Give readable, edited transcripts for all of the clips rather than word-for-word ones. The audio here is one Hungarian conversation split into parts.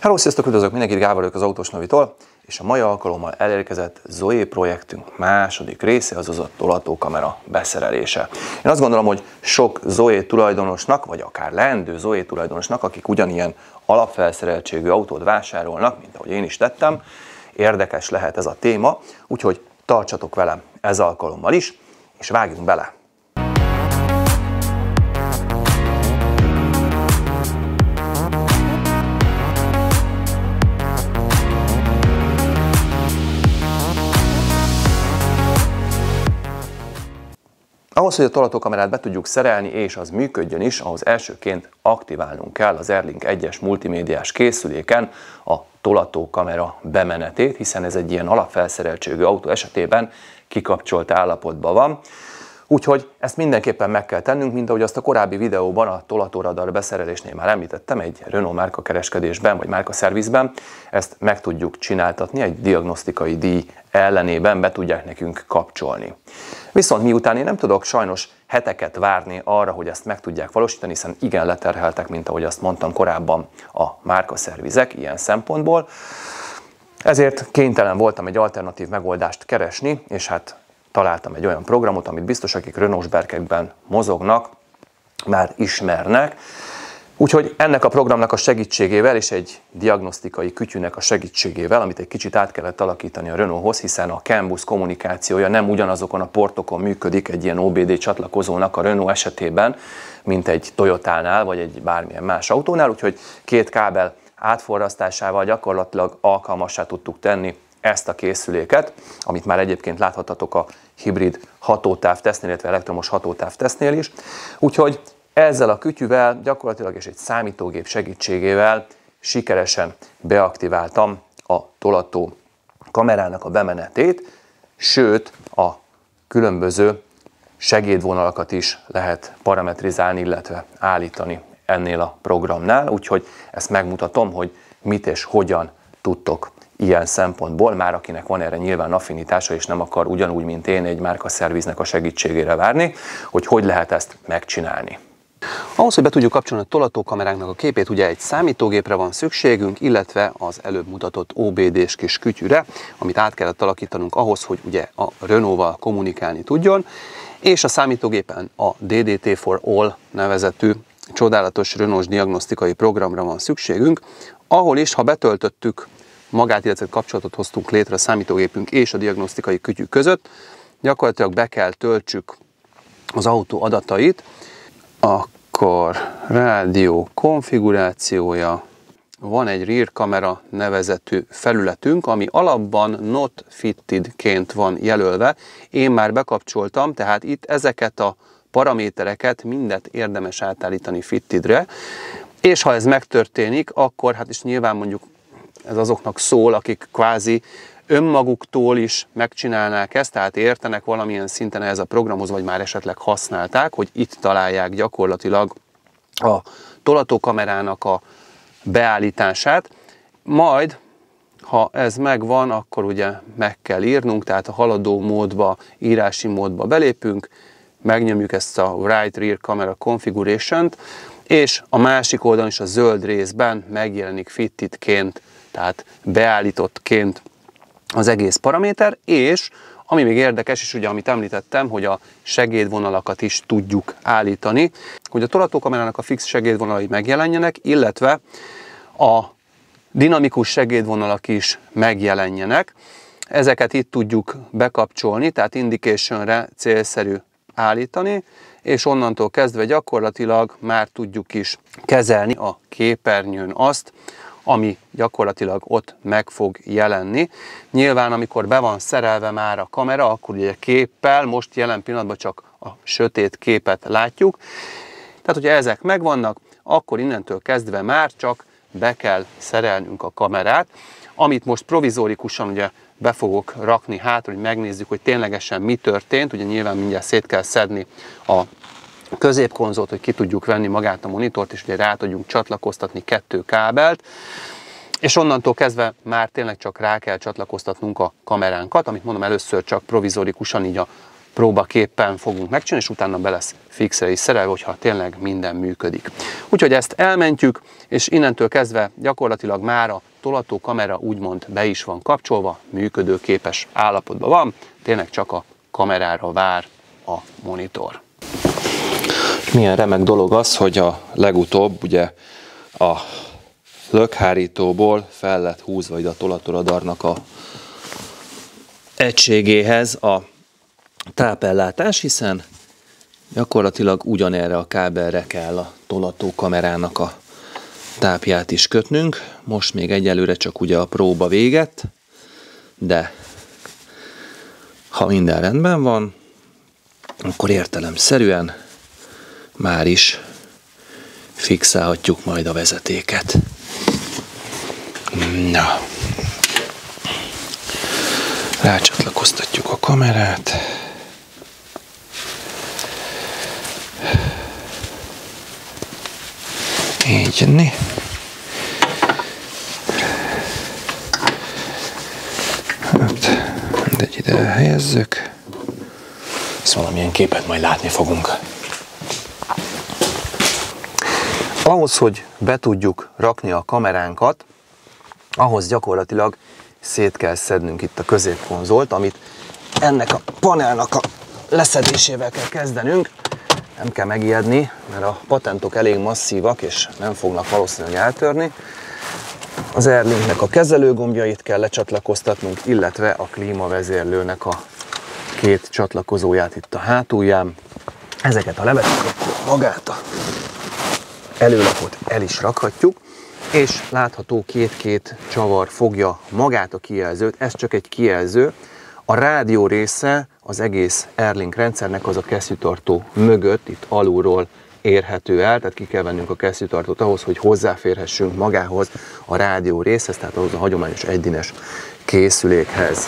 Hello, sziasztok, üdvözlök mindenkit, Gábor vagyok az Autós Novitól, és a mai alkalommal elérkezett Zoe projektünk második része, azaz a tolatókamera beszerelése. Én azt gondolom, hogy sok Zoe tulajdonosnak, vagy akár leendő Zoe tulajdonosnak, akik ugyanilyen alapfelszereltségű autót vásárolnak, mint ahogy én is tettem, érdekes lehet ez a téma, úgyhogy tartsatok velem ez alkalommal is, és vágjunk bele! Ahhoz, hogy a tolatókamerát be tudjuk szerelni és az működjön is, ahhoz elsőként aktiválnunk kell az Airlink 1-es multimédiás készüléken a tolatókamera bemenetét, hiszen ez egy ilyen alapfelszereltségű autó esetében kikapcsolt állapotban van. Úgyhogy ezt mindenképpen meg kell tennünk, mint ahogy azt a korábbi videóban a tolatóradar beszerelésnél már említettem, egy Renault márka kereskedésben vagy márka szervizben. Ezt meg tudjuk csináltatni, egy diagnosztikai díj ellenében be tudják nekünk kapcsolni. Viszont miután én nem tudok sajnos heteket várni arra, hogy ezt meg tudják valósítani, hiszen igen leterheltek, mint ahogy azt mondtam korábban a márkaszervizek ilyen szempontból, ezért kénytelen voltam egy alternatív megoldást keresni, és hát találtam egy olyan programot, amit biztos, akik Renault-s berkekben mozognak, már ismernek. Úgyhogy ennek a programnak a segítségével és egy diagnosztikai kütyűnek a segítségével, amit egy kicsit át kellett alakítani a Renaulthoz, hiszen a CAN bus kommunikációja nem ugyanazokon a portokon működik egy ilyen OBD csatlakozónak a Renault esetében, mint egy Toyotánál vagy egy bármilyen más autónál, úgyhogy két kábel átforrasztásával gyakorlatilag alkalmassá tudtuk tenni ezt a készüléket, amit már egyébként láthatatok a hibrid hatótávtesztnél, illetve elektromos hatótávtesztnél is. Úgyhogy ezzel a kütyűvel gyakorlatilag és egy számítógép segítségével sikeresen beaktiváltam a tolató kamerának a bemenetét, sőt a különböző segédvonalakat is lehet parametrizálni, illetve állítani ennél a programnál, úgyhogy ezt megmutatom, hogy mit és hogyan tudtok ilyen szempontból, már akinek van erre nyilván affinitása, és nem akar ugyanúgy, mint én, egy márkaszerviznek a segítségére várni, hogy lehet ezt megcsinálni. Ahhoz, hogy be tudjuk kapcsolni a tolatókameránknak a képét, ugye egy számítógépre van szükségünk, illetve az előbb mutatott OBD-s kis kütyűre, amit át kellett alakítanunk ahhoz, hogy ugye a Renault-val kommunikálni tudjon, és a számítógépen a DDT for All nevezetű csodálatos Renault-s diagnosztikai programra van szükségünk, ahol is, ha betöltöttük magát, illetve kapcsolatot hoztunk létre a számítógépünk és a diagnosztikai kütyű között, gyakorlatilag be kell töltsük az autó adatait, akkor rádió konfigurációja, van egy rear kamera nevezetű felületünk, ami alapban not fitted-ként van jelölve. Én már bekapcsoltam, tehát itt ezeket a paramétereket mindet érdemes átállítani fittedre, és ha ez megtörténik, akkor hát is nyilván mondjuk ez azoknak szól, akik kvázi önmaguktól is megcsinálnák ezt, tehát értenek valamilyen szinten ehhez a programhoz, vagy már esetleg használták, hogy itt találják gyakorlatilag a tolatókamerának a beállítását. Majd, ha ez megvan, akkor ugye meg kell írnunk, tehát a haladó módba, írási módba belépünk, megnyomjuk ezt a Right Rear Camera Configuration-t, és a másik oldalon is a zöld részben megjelenik fitted-ként, tehát beállítottként az egész paraméter, és ami még érdekes, és ugye amit említettem, hogy a segédvonalakat is tudjuk állítani, hogy a tolatókamerának a fix segédvonalai megjelenjenek, illetve a dinamikus segédvonalak is megjelenjenek. Ezeket itt tudjuk bekapcsolni, tehát indicationre célszerű állítani, és onnantól kezdve gyakorlatilag már tudjuk is kezelni a képernyőn azt, ami gyakorlatilag ott meg fog jelenni. Nyilván, amikor be van szerelve már a kamera, akkor ugye képpel, most jelen pillanatban csak a sötét képet látjuk. Tehát, hogyha ezek megvannak, akkor innentől kezdve már csak be kell szerelnünk a kamerát, amit most provizórikusan ugye be fogok rakni hátra, hogy megnézzük, hogy ténylegesen mi történt. Ugye nyilván mindjárt szét kell szedni a középkonzolt, hogy ki tudjuk venni magát a monitort, és ugye rá tudjunk csatlakoztatni 2 kábelt, és onnantól kezdve már tényleg csak rá kell csatlakoztatnunk a kameránkat, amit mondom először csak provizórikusan így a próbaképpen fogunk megcsinálni, és utána be lesz fixre is szerelve, hogyha tényleg minden működik. Úgyhogy ezt elmentjük, és innentől kezdve gyakorlatilag már a tolatókamera úgymond be is van kapcsolva, működőképes állapotban van, tényleg csak a kamerára vár a monitor. Milyen remek dolog az, hogy a legutóbb ugye a lökhárítóból fel lett húzva ide a tolatóradarnak a egységéhez a tápellátás, hiszen gyakorlatilag ugyanerre a kábelre kell a tolatókamerának a tápját is kötnünk. Most még egyelőre csak ugye a próba véget, de ha minden rendben van, akkor értelemszerűen már is fixálhatjuk majd a vezetéket. Na, rácsatlakoztatjuk a kamerát. Így jönni. Hát, mindegy, ide helyezzük. Ezt valamilyen képet majd látni fogunk. Ahhoz, hogy be tudjuk rakni a kameránkat, ahhoz gyakorlatilag szét kell szednünk itt a középkonzolt, amit ennek a panelnak a leszedésével kell kezdenünk. Nem kell megijedni, mert a patentok elég masszívak, és nem fognak valószínűleg eltörni. Az Airlinknek a kezelőgombjait kell lecsatlakoztatnunk, illetve a klímavezérlőnek a két csatlakozóját itt a hátulján. Ezeket a levettük, magát a előlapot el is rakhatjuk, és látható két-két csavar fogja magát a kijelzőt, ez csak egy kijelző. A rádió része az egész Airlink rendszernek az a kesztyűtartó mögött, itt alulról érhető el, tehát ki kell vennünk a kesztyűtartót ahhoz, hogy hozzáférhessünk magához a rádió részhez, tehát ahhoz a hagyományos egydínes készülékhez.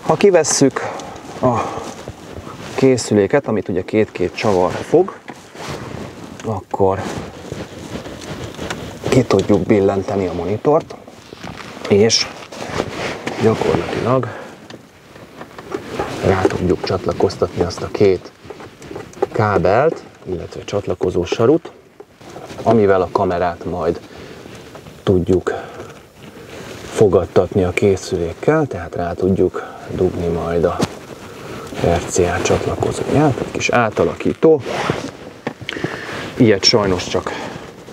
Ha kivesszük a készüléket, amit ugye két-két csavar fog, akkor ki tudjuk billenteni a monitort, és gyakorlatilag rá tudjuk csatlakoztatni azt a két kábelt, illetve csatlakozó sarut, amivel a kamerát majd tudjuk fogadtatni a készülékkel, tehát rá tudjuk dugni majd a RCA csatlakozóját, egy kis átalakító. Ilyet sajnos csak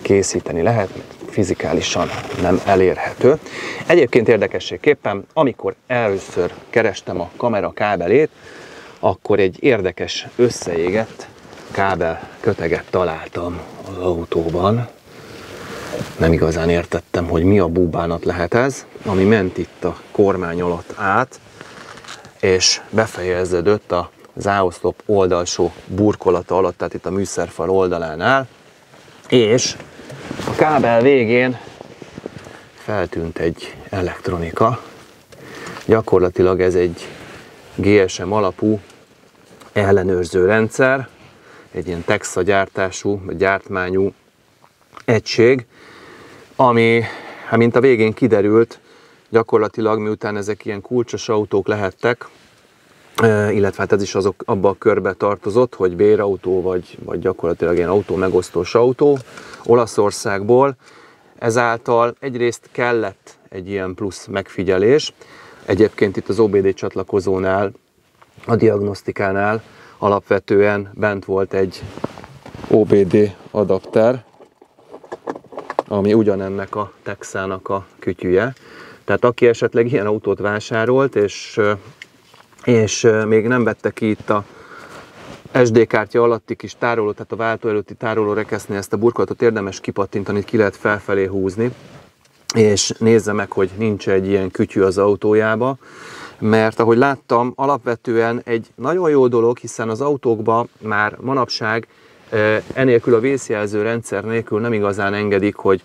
készíteni lehet, fizikálisan nem elérhető. Egyébként érdekességképpen, amikor először kerestem a kamera kábelét, akkor egy érdekes összeégett kábel köteget találtam az autóban. Nem igazán értettem, hogy mi a búbánat lehet ez, ami ment itt a kormány alatt át, és befejeződött a záoszlop oldalsó burkolata alatt, tehát itt a műszerfal oldalánál, és a kábel végén feltűnt egy elektronika. Gyakorlatilag ez egy GSM alapú ellenőrző rendszer, egy ilyen Texa gyártású, gyártmányú egység, ami, mint a végén kiderült, gyakorlatilag miután ezek ilyen kulcsos autók lehettek, illetve hát ez is abba a körbe tartozott, hogy bérautó vagy gyakorlatilag ilyen autómegosztós autó Olaszországból, ezáltal egyrészt kellett egy ilyen plusz megfigyelés. Egyébként itt az OBD csatlakozónál, a diagnosztikánál alapvetően bent volt egy OBD adapter, ami ugyanennek a Texának a kütyüje. Tehát aki esetleg ilyen autót vásárolt, és még nem vette ki itt a SD kártya alatti kis tároló, tehát a váltó előtti tároló rekesznél ezt a burkolatot érdemes kipattintani, ki lehet felfelé húzni, és nézze meg, hogy nincs egy ilyen kütyű az autójába, mert ahogy láttam, alapvetően egy nagyon jó dolog, hiszen az autókban már manapság enélkül a vészjelző rendszer nélkül nem igazán engedik, hogy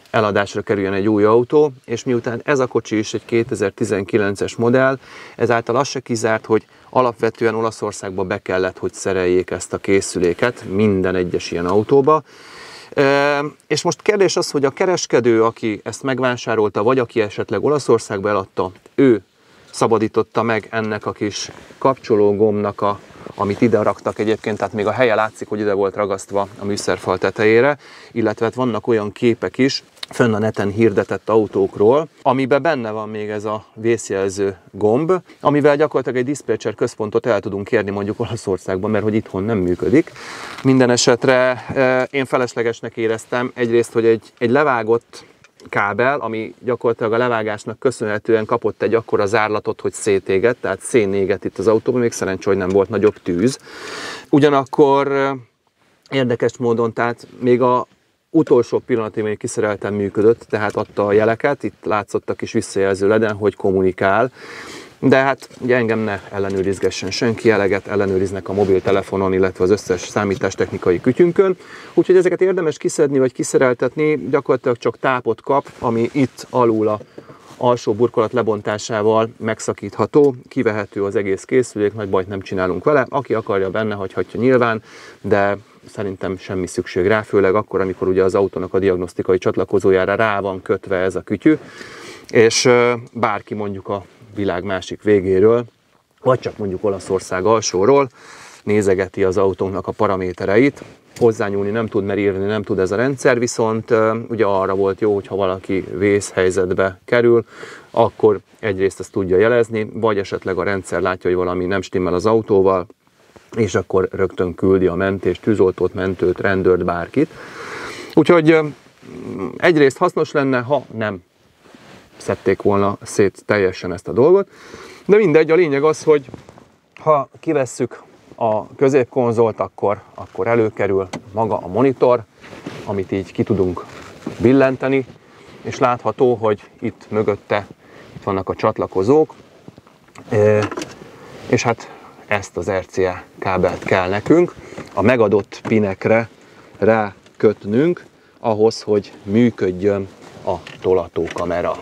eladásra kerüljön egy új autó, és miután ez a kocsi is egy 2019-es modell, ezáltal az se kizárt, hogy alapvetően Olaszországba be kellett, hogy szereljék ezt a készüléket minden egyes ilyen autóba. És most kérdés az, hogy a kereskedő, aki ezt megvásárolta, vagy aki esetleg Olaszországba eladta, ő szabadította meg ennek a kis kapcsológombnak, amit ide raktak egyébként, tehát még a helye látszik, hogy ide volt ragasztva a műszerfal tetejére, illetve vannak olyan képek is, fönn a neten hirdetett autókról, amiben benne van még ez a vészjelző gomb, amivel gyakorlatilag egy diszpécser központot el tudunk kérni mondjuk Olaszországban, mert hogy itthon nem működik. Minden esetre én feleslegesnek éreztem egyrészt, hogy egy levágott kábel, ami gyakorlatilag a levágásnak köszönhetően kapott egy akkora zárlatot, hogy szétégett, tehát szénégett itt az autóban, még szerencsé, hogy nem volt nagyobb tűz. Ugyanakkor érdekes módon, tehát még a utolsó pillanatig még kiszerelten működött, tehát adta a jeleket, itt látszott a kis visszajelző leden, hogy kommunikál, de hát ugye engem ne ellenőrizgessen senki, eleget ellenőriznek a mobiltelefonon, illetve az összes számítástechnikai kütyünkön, úgyhogy ezeket érdemes kiszedni vagy kiszereltetni, gyakorlatilag csak tápot kap, ami itt alul a alsó burkolat lebontásával megszakítható, kivehető az egész készülék, nagy bajt nem csinálunk vele, aki akarja benne hagyhatja nyilván, de szerintem semmi szükség rá, főleg akkor, amikor ugye az autónak a diagnosztikai csatlakozójára rá van kötve ez a kütyű, és bárki mondjuk a világ másik végéről, vagy csak mondjuk Olaszország alsóról nézegeti az autónknak a paramétereit, hozzányúlni nem tud, mert írni nem tud ez a rendszer, viszont ugye arra volt jó, hogyha valaki vészhelyzetbe kerül, akkor egyrészt ezt tudja jelezni, vagy esetleg a rendszer látja, hogy valami nem stimmel az autóval, és akkor rögtön küldi a mentést, tűzoltót, mentőt, rendőrt, bárkit. Úgyhogy egyrészt hasznos lenne, ha nem szedték volna szét teljesen ezt a dolgot, de mindegy, a lényeg az, hogy ha kivesszük a középkonzolt, akkor előkerül maga a monitor, amit így ki tudunk billenteni, és látható, hogy itt mögötte itt vannak a csatlakozók, és hát ezt az RCA kábelt kell nekünk a megadott pinekre rákötnünk, ahhoz, hogy működjön a tolatókamera.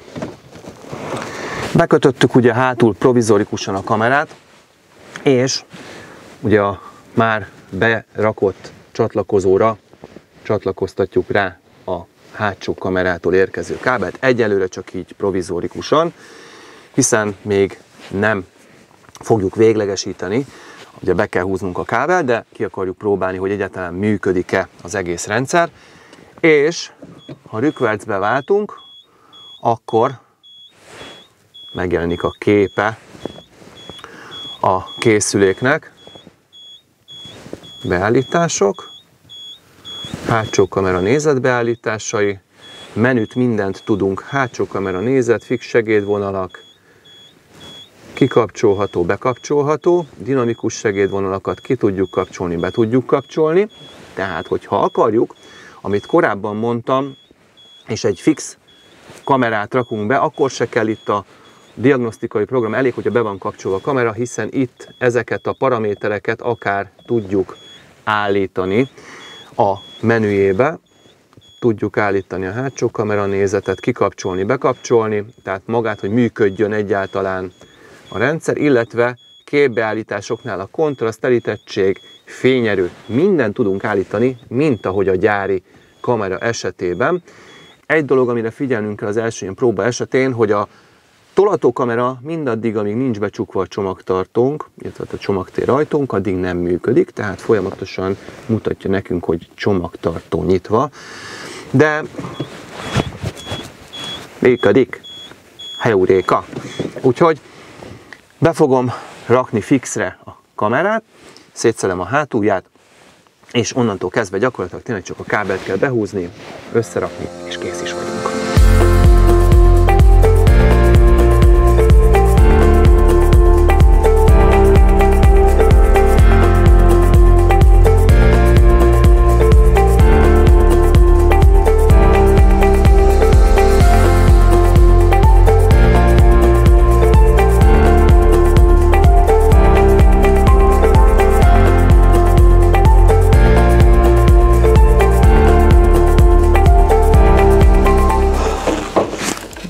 Bekötöttük ugye hátul provizorikusan a kamerát, és ugye a már berakott csatlakozóra csatlakoztatjuk rá a hátsó kamerától érkező kábelt. Egyelőre csak így provizorikusan, hiszen még nem fogjuk véglegesíteni, ugye be kell húznunk a kábelt, de ki akarjuk próbálni, hogy egyáltalán működik-e az egész rendszer, és ha rükvercbe váltunk, akkor megjelenik a képe a készüléknek, beállítások, hátsó kamera nézetbeállításai, menüt mindent tudunk, hátsó kamera nézet, fix segédvonalak, kikapcsolható, bekapcsolható, dinamikus segédvonalakat ki tudjuk kapcsolni, be tudjuk kapcsolni, tehát hogyha akarjuk, amit korábban mondtam, és egy fix kamerát rakunk be, akkor se kell itt a diagnosztikai program, elég, hogyha be van kapcsolva a kamera, hiszen itt ezeket a paramétereket akár tudjuk állítani a menüjébe, tudjuk állítani a hátsó kamera nézetet, kikapcsolni, bekapcsolni, tehát magát, hogy működjön egyáltalán a rendszer, illetve képbeállításoknál a kontraszt, telítettség, fényerő, mindent tudunk állítani, mint ahogy a gyári kamera esetében. Egy dolog, amire figyelnünk kell az első ilyen próba esetén, hogy a tolatókamera mindaddig, amíg nincs becsukva a csomagtartónk, illetve a csomagtér ajtónk, addig nem működik, tehát folyamatosan mutatja nekünk, hogy csomagtartó nyitva, de működik, heuréka. Úgyhogy be fogom rakni fixre a kamerát, szétszedem a hátulját, és onnantól kezdve gyakorlatilag tényleg csak a kábelt kell behúzni, összerakni, és kész is vagyunk.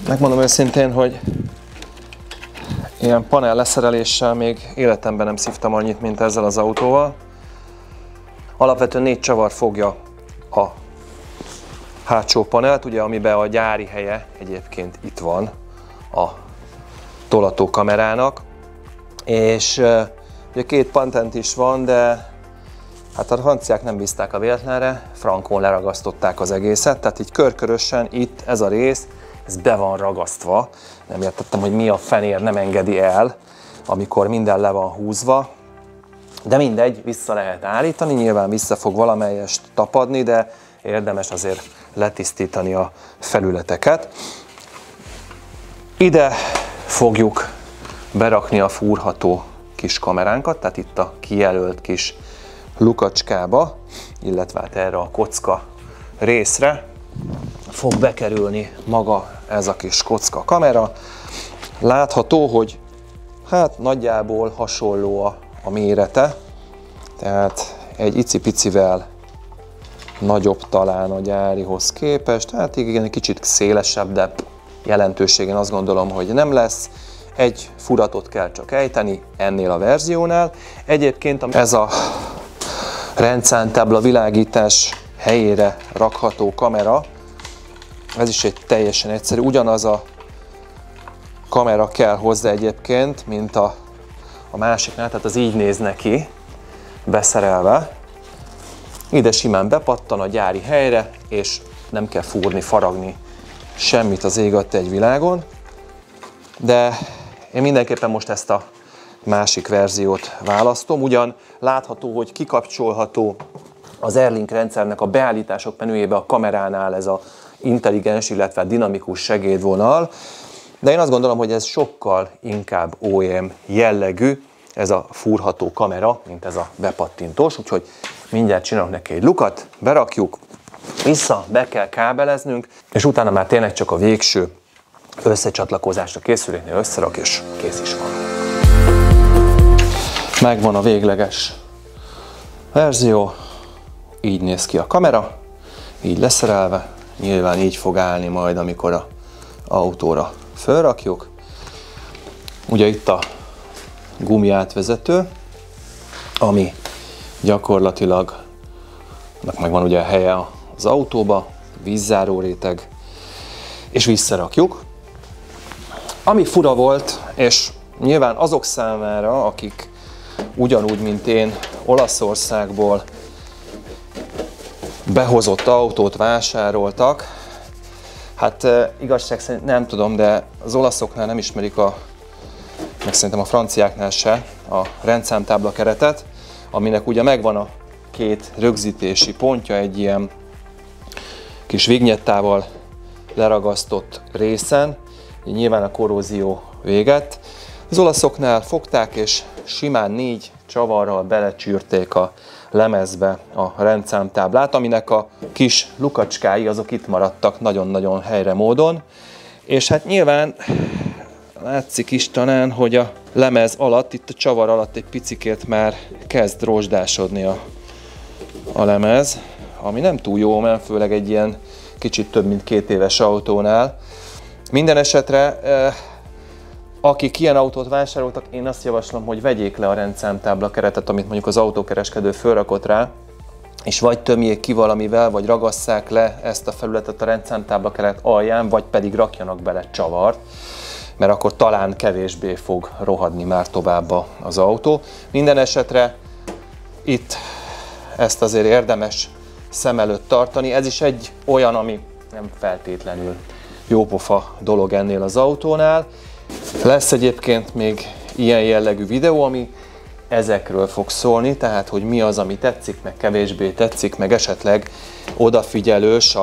Megmondom őszintén, hogy ilyen panel leszereléssel még életemben nem szívtam annyit, mint ezzel az autóval. Alapvetően 4 csavar fogja a hátsó panelt, ugye, amiben a gyári helye egyébként itt van a tolatókamerának, és ugye két patent is van, de hát a franciák nem bízták a véletlenre, frankon leragasztották az egészet, tehát így körkörösen itt ez a rész, ez be van ragasztva. Nem értettem, hogy mi a fenér nem engedi el, amikor minden le van húzva. De mindegy, vissza lehet állítani, nyilván vissza fog valamelyest tapadni, de érdemes azért letisztítani a felületeket. Ide fogjuk berakni a fúrható kis kameránkat, tehát itt a kijelölt kis lukacskába, illetve hát erre a kocka részre fog bekerülni maga ez a kis kocka kamera. Látható, hogy hát nagyjából hasonló a mérete, tehát egy icipicivel nagyobb talán a gyárihoz képest, tehát igen, egy kicsit szélesebb, de jelentőségen azt gondolom, hogy nem lesz. Egy furatot kell csak ejteni ennél a verziónál. Egyébként ez a rendszámtábla világítás helyére rakható kamera, ez is egy teljesen egyszerű, ugyanaz a kamera kell hozzá egyébként, mint a másiknál, tehát az így néz neki beszerelve. Ide simán bepattan a gyári helyre, és nem kell fúrni, faragni semmit az ég adta egy világon. De én mindenképpen most ezt a másik verziót választom. Ugyan látható, hogy kikapcsolható az Airlink rendszernek a beállítások menüjébe a kameránál ez a intelligens, illetve dinamikus segédvonal. De én azt gondolom, hogy ez sokkal inkább OEM jellegű, ez a fúrható kamera, mint ez a bepattintós, úgyhogy mindjárt csinálunk neki egy lukat, berakjuk, vissza, be kell kábeleznünk, és utána már tényleg csak a végső összecsatlakozásra készüléknél összerak, és kész is van. Megvan a végleges verzió, így néz ki a kamera, így leszerelve, nyilván így fog állni majd, amikor az autóra felrakjuk. Ugye itt a gumiátvezető, ami gyakorlatilag megvan ugye a helye az autóba, vízzáró réteg, és visszarakjuk. Ami fura volt, és nyilván azok számára, akik ugyanúgy, mint én, Olaszországból behozott autót vásároltak, hát igazság szerint nem tudom, de az olaszoknál nem ismerik meg szerintem a franciáknál se a rendszámtábla keretet, aminek ugye megvan a két rögzítési pontja egy ilyen kis vignettával leragasztott részen, nyilván a korrózió véget. Az olaszoknál fogták és simán 4 csavarral belecsűrték a lemezbe a rendszámtáblát, aminek a kis lukacskái azok itt maradtak nagyon-nagyon helyre módon, és hát nyilván látszik is talán, hogy a lemez alatt, itt a csavar alatt egy picikét már kezd rozsdásodni a lemez, ami nem túl jó, mert főleg egy ilyen kicsit több mint 2 éves autónál. Minden esetre, akik ilyen autót vásároltak, én azt javaslom, hogy vegyék le a rendszámtábla keretet, amit mondjuk az autókereskedő fölrakott rá, és vagy tömjék ki valamivel, vagy ragasszák le ezt a felületet a rendszámtábla keret alján, vagy pedig rakjanak bele csavart, mert akkor talán kevésbé fog rohadni már tovább az autó. Minden esetre itt ezt azért érdemes szem előtt tartani. Ez is egy olyan, ami nem feltétlenül jópofa dolog ennél az autónál. Lesz egyébként még ilyen jellegű videó, ami ezekről fog szólni, tehát hogy mi az, ami tetszik, meg kevésbé tetszik, meg esetleg odafigyelős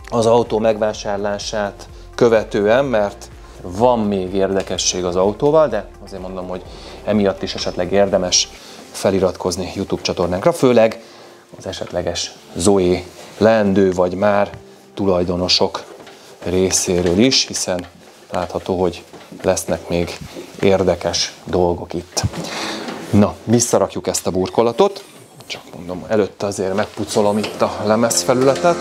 az autó megvásárlását követően, mert van még érdekesség az autóval, de azért mondom, hogy emiatt is esetleg érdemes feliratkozni YouTube csatornánkra, főleg az esetleges Zoe leendő vagy már tulajdonosok részéről is, hiszen látható, hogy lesznek még érdekes dolgok itt. Na, visszarakjuk ezt a burkolatot, csak mondom, előtte azért megpucolom itt a lemezfelületet.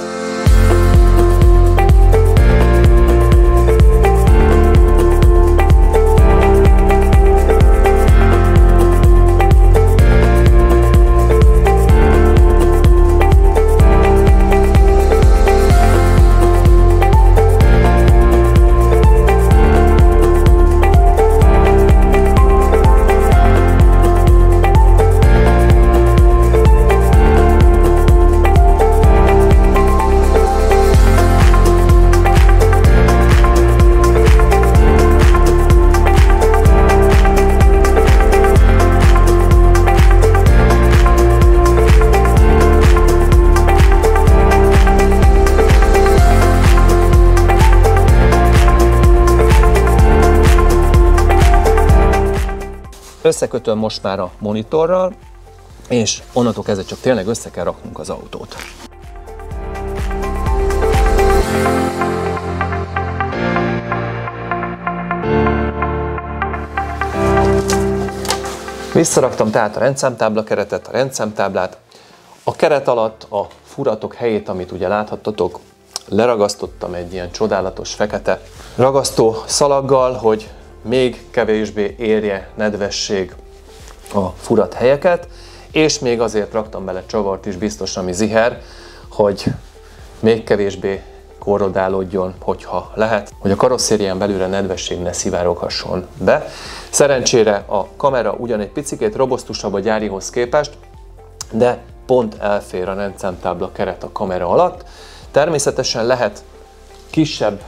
Összekötöm most már a monitorral, és onnantól kezdve csak tényleg össze kell raknunk az autót. Visszaraktam tehát a rendszámtábla keretet, a rendszámtáblát. A keret alatt a furatok helyét, amit ugye láthattatok, leragasztottam egy ilyen csodálatos fekete ragasztó szalaggal, hogy még kevésbé érje nedvesség a furat helyeket, és még azért raktam bele csavart is biztos, ami ziher, hogy még kevésbé korrodálódjon, hogyha lehet, hogy a karosszérián belülre nedvesség ne szivároghasson be. Szerencsére a kamera ugyan egy picikét robosztusabb a gyárihoz képest, de pont elfér a rendszámtábla keret a kamera alatt. Természetesen lehet kisebb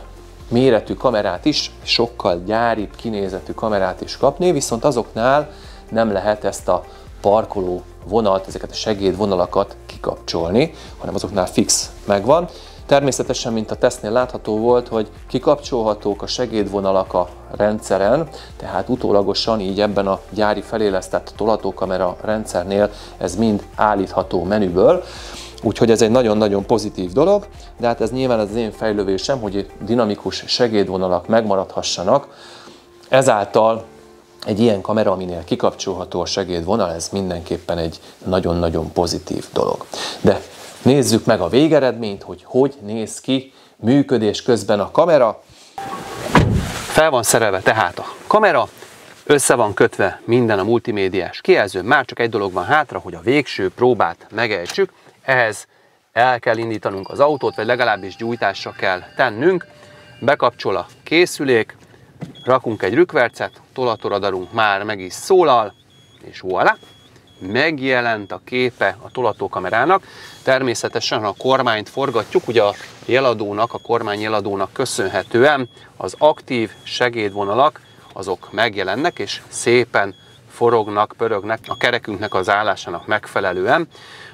méretű kamerát is, sokkal gyáribb kinézetű kamerát is kapni, viszont azoknál nem lehet ezt a parkoló vonalt, ezeket a segédvonalakat kikapcsolni, hanem azoknál fix megvan. Természetesen, mint a tesztnél látható volt, hogy kikapcsolhatók a segédvonalak a rendszeren, tehát utólagosan így ebben a gyári felélesztett tolatókamera rendszernél ez mind állítható menüből. Úgyhogy ez egy nagyon-nagyon pozitív dolog, de hát ez nyilván az én fejlődésem, hogy dinamikus segédvonalak megmaradhassanak. Ezáltal egy ilyen kamera, aminél kikapcsolható a segédvonal, ez mindenképpen egy nagyon-nagyon pozitív dolog. De nézzük meg a végeredményt, hogy hogy néz ki működés közben a kamera. Fel van szerelve tehát a kamera, össze van kötve minden a multimédiás kijelző, már csak egy dolog van hátra, hogy a végső próbát megejtsük. Ehhez el kell indítanunk az autót, vagy legalábbis gyújtásra kell tennünk. Bekapcsol a készülék, rakunk egy rükvercet, tolatóradarunk már meg is szólal, és voilà! Megjelent a képe a tolatókamerának. Természetesen, ha a kormányt forgatjuk, ugye a jeladónak, a kormányjeladónak köszönhetően az aktív segédvonalak azok megjelennek, és szépen forognak, pörögnek a kerekünknek az állásának megfelelően.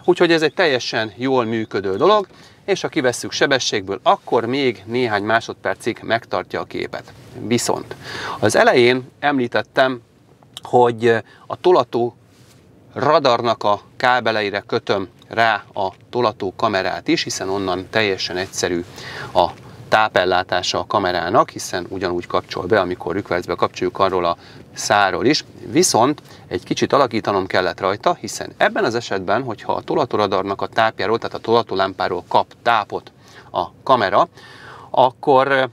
Úgyhogy ez egy teljesen jól működő dolog, és ha kivesszük sebességből, akkor még néhány másodpercig megtartja a képet. Viszont az elején említettem, hogy a tolató radarnak a kábeleire kötöm rá a tolató kamerát is, hiszen onnan teljesen egyszerű a tápellátása a kamerának, hiszen ugyanúgy kapcsol be, amikor rükvercbe kapcsoljuk arról a szárról is. Viszont egy kicsit alakítanom kellett rajta, hiszen ebben az esetben, hogyha a tolatóradarnak a tápjáról, tehát a tolatólámpáról kap tápot a kamera, akkor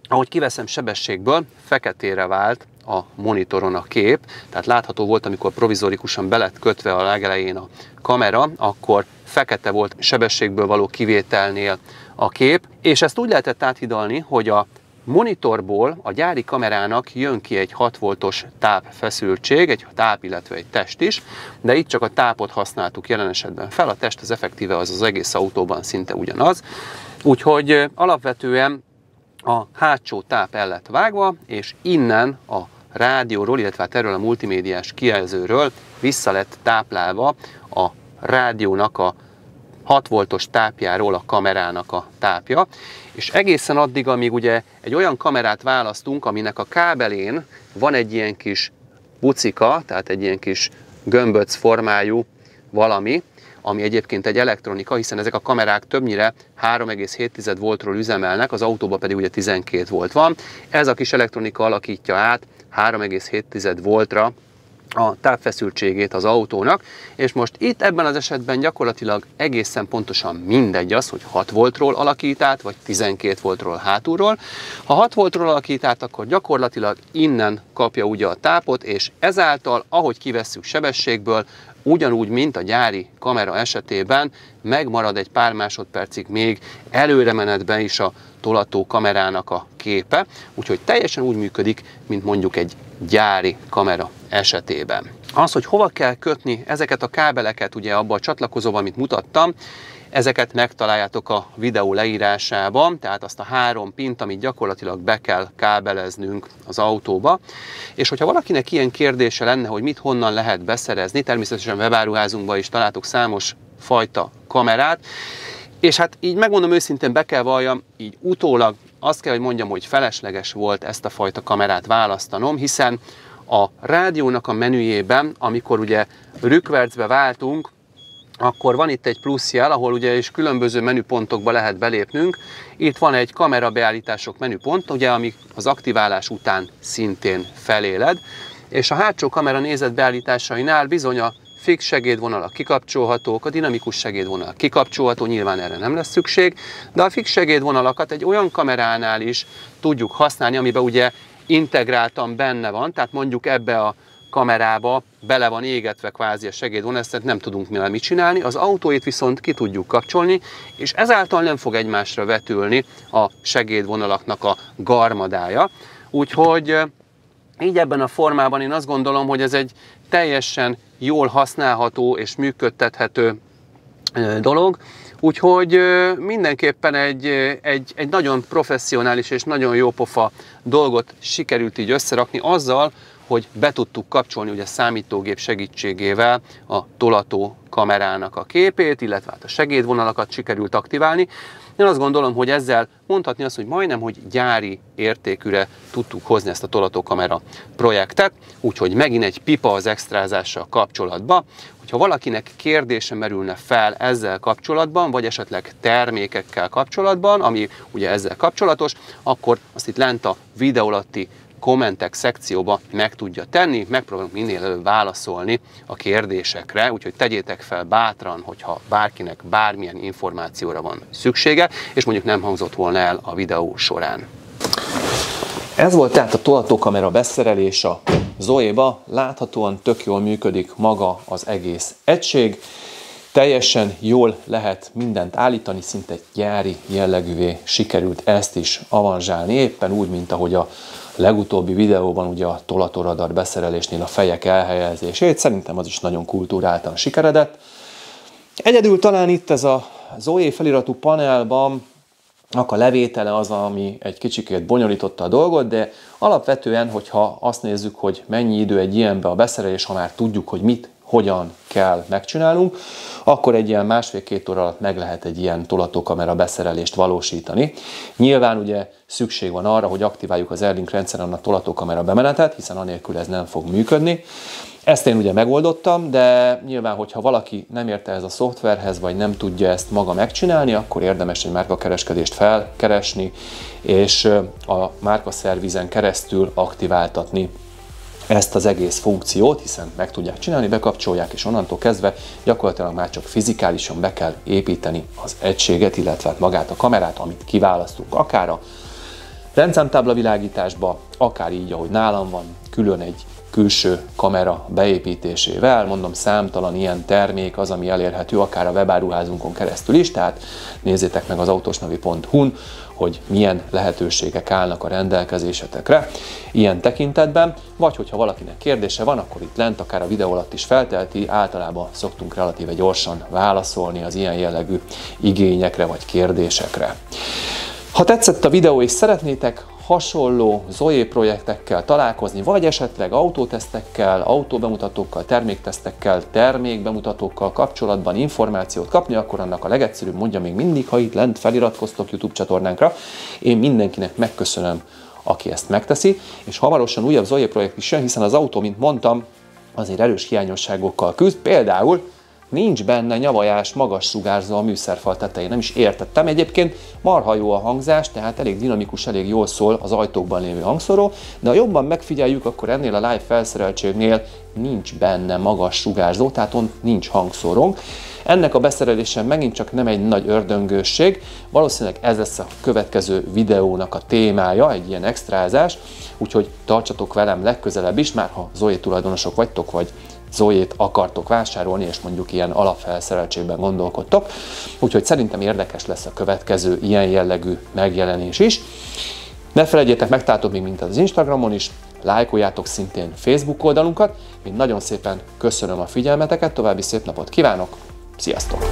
ahogy kiveszem sebességből, feketére vált a monitoron a kép, tehát látható volt, amikor provizorikusan be lett kötve a legelején a kamera, akkor fekete volt sebességből való kivételnél a kép, és ezt úgy lehetett áthidalni, hogy a monitorból a gyári kamerának jön ki egy 6 voltos tápfeszültség, egy táp, illetve egy test is, de itt csak a tápot használtuk jelen esetben fel, a test az effektíve az egész autóban szinte ugyanaz, úgyhogy alapvetően a hátsó táp el lett vágva, és innen a rádióról, illetve hát erről a multimédiás kijelzőről vissza lett táplálva a rádiónak a 6 voltos tápjáról a kamerának a tápja, és egészen addig, amíg ugye egy olyan kamerát választunk, aminek a kábelén van egy ilyen kis bucika, tehát egy ilyen kis gömböc formájú valami, ami egyébként egy elektronika, hiszen ezek a kamerák többnyire 3,7 voltról üzemelnek, az autóban pedig ugye 12 volt van. Ez a kis elektronika alakítja át 3,7 voltra a tápfeszültségét az autónak, és most itt ebben az esetben gyakorlatilag egészen pontosan mindegy az, hogy 6 voltról alakít át, vagy 12 voltról hátulról. Ha 6 voltról alakít át, akkor gyakorlatilag innen kapja ugye a tápot, és ezáltal, ahogy kivesszük sebességből, ugyanúgy, mint a gyári kamera esetében, megmarad egy pár másodpercig még előremenetben is a tolató kamerának a képe, úgyhogy teljesen úgy működik, mint mondjuk egy gyári kamera esetében. Az, hogy hova kell kötni ezeket a kábeleket, ugye abba a csatlakozóban, amit mutattam, ezeket megtaláljátok a videó leírásában, tehát azt a 3 pint, amit gyakorlatilag be kell kábeleznünk az autóba. És hogyha valakinek ilyen kérdése lenne, hogy mit honnan lehet beszerezni, természetesen webáruházunkban is találtok számos fajta kamerát, és hát így megmondom őszintén, be kell valljam, így utólag azt kell, hogy mondjam, hogy felesleges volt ezt a fajta kamerát választanom, hiszen A rádiónak a menüjében, amikor ugye rükvercbe váltunk, akkor van itt egy plusz jel, ahol ugye is különböző menüpontokba lehet belépnünk. Itt van egy kamerabeállítások menüpont, ugye, ami az aktiválás után szintén feléled, és a hátsó kamera nézetbeállításainál bizony a fix segédvonalak kikapcsolhatók, a dinamikus segédvonal kikapcsolható, nyilván erre nem lesz szükség, de a fix segédvonalakat egy olyan kameránál is tudjuk használni, amiben ugye integráltan benne van, tehát mondjuk ebbe a kamerába bele van égetve kvázi a segédvonal, ezt nem tudunk mit csinálni, az autóit viszont ki tudjuk kapcsolni, és ezáltal nem fog egymásra vetülni a segédvonalaknak a garmadája. Úgyhogy így ebben a formában én azt gondolom, hogy ez egy teljesen jól használható és működtethető dolog. Úgyhogy mindenképpen egy nagyon professzionális és nagyon jópofa dolgot sikerült így összerakni azzal, hogy be tudtuk kapcsolni ugye számítógép segítségével a tolató kamerának a képét, illetve hát a segédvonalakat sikerült aktiválni. Én azt gondolom, hogy ezzel mondhatni azt, hogy majdnem, hogy gyári értékűre tudtuk hozni ezt a tolatókamera projektet, úgyhogy megint egy pipa az extrázással kapcsolatban. Hogyha valakinek kérdése merülne fel ezzel kapcsolatban, vagy esetleg termékekkel kapcsolatban, ami ugye ezzel kapcsolatos, akkor azt itt lent a videó alatti kommentek szekcióba meg tudja tenni, megpróbálunk minél előbb válaszolni a kérdésekre, úgyhogy tegyétek fel bátran, hogyha bárkinek bármilyen információra van szüksége, és mondjuk nem hangzott volna el a videó során. Ez volt tehát a tolatókamera beszerelés a Zoe-ba, láthatóan tök jól működik maga az egész egység. Teljesen jól lehet mindent állítani, szinte gyári jellegűvé sikerült ezt is avanzsálni, éppen úgy, mint ahogy a legutóbbi videóban ugye a tolatóradar beszerelésnél a fejek elhelyezését, szerintem az is nagyon kultúráltan sikeredett. Egyedül talán itt ez a Zoe feliratú panelban a levétele az, ami egy kicsikét bonyolította a dolgot, de alapvetően, hogyha azt nézzük, hogy mennyi idő egy ilyenbe a beszerelés, ha már tudjuk, hogy mit, hogyan kell megcsinálnunk, akkor egy ilyen másfél-két óra alatt meg lehet egy ilyen tolatókamera beszerelést valósítani. Nyilván ugye szükség van arra, hogy aktiváljuk az Airlink rendszeren a tolatókamera bemenetet, hiszen anélkül ez nem fog működni. Ezt én ugye megoldottam, de nyilván, hogyha valaki nem érte ez a szoftverhez, vagy nem tudja ezt maga megcsinálni, akkor érdemes egy márkakereskedést felkeresni, és a márkaszervizen keresztül aktiváltatni ezt az egész funkciót, hiszen meg tudják csinálni, bekapcsolják, és onnantól kezdve gyakorlatilag már csak fizikálisan be kell építeni az egységet, illetve magát a kamerát, amit kiválasztunk, akár a rendszámtábla világításba, akár így, ahogy nálam van, külön egy külső kamera beépítésével. Mondom, számtalan ilyen termék az, ami elérhető akár a webáruházunkon keresztül is, tehát nézzétek meg az autosnavi.hu-n, hogy milyen lehetőségek állnak a rendelkezésetekre ilyen tekintetben, vagy hogyha valakinek kérdése van, akkor itt lent akár a videó alatt is feltelti, általában szoktunk relatíve gyorsan válaszolni az ilyen jellegű igényekre vagy kérdésekre. Ha tetszett a videó és szeretnétek hasonló Zoe projektekkel találkozni, vagy esetleg autótesztekkel, autóbemutatókkal, terméktesztekkel, termékbemutatókkal kapcsolatban információt kapni, akkor annak a legegyszerűbb módja még mindig, ha itt lent feliratkoztok YouTube csatornánkra. Én mindenkinek megköszönöm, aki ezt megteszi, és hamarosan újabb Zoe projekt is jön, hiszen az autó, mint mondtam, azért erős hiányosságokkal küzd, például nincs benne nyavajás, magas sugárzó a műszerfal tetején. Nem is értettem. Egyébként marha jó a hangzás, tehát elég dinamikus, elég jól szól az ajtókban lévő hangszóró, de ha jobban megfigyeljük, akkor ennél a live felszereltségnél nincs benne magas sugárzó, tehát ott nincs hangszórónk. Ennek a beszerelése megint csak nem egy nagy ördöngősség, valószínűleg ez lesz a következő videónak a témája, egy ilyen extrázás, úgyhogy tartsatok velem legközelebb is, már ha Zoe tulajdonosok vagytok, vagy Zoe-t akartok vásárolni, és mondjuk ilyen alapfelszereltségben gondolkodtok. Úgyhogy szerintem érdekes lesz a következő ilyen jellegű megjelenés is. Ne felejtjétek, megtaláltok még minket az Instagramon is, lájkoljátok szintén Facebook oldalunkat. Én nagyon szépen köszönöm a figyelmeteket, további szép napot kívánok, sziasztok!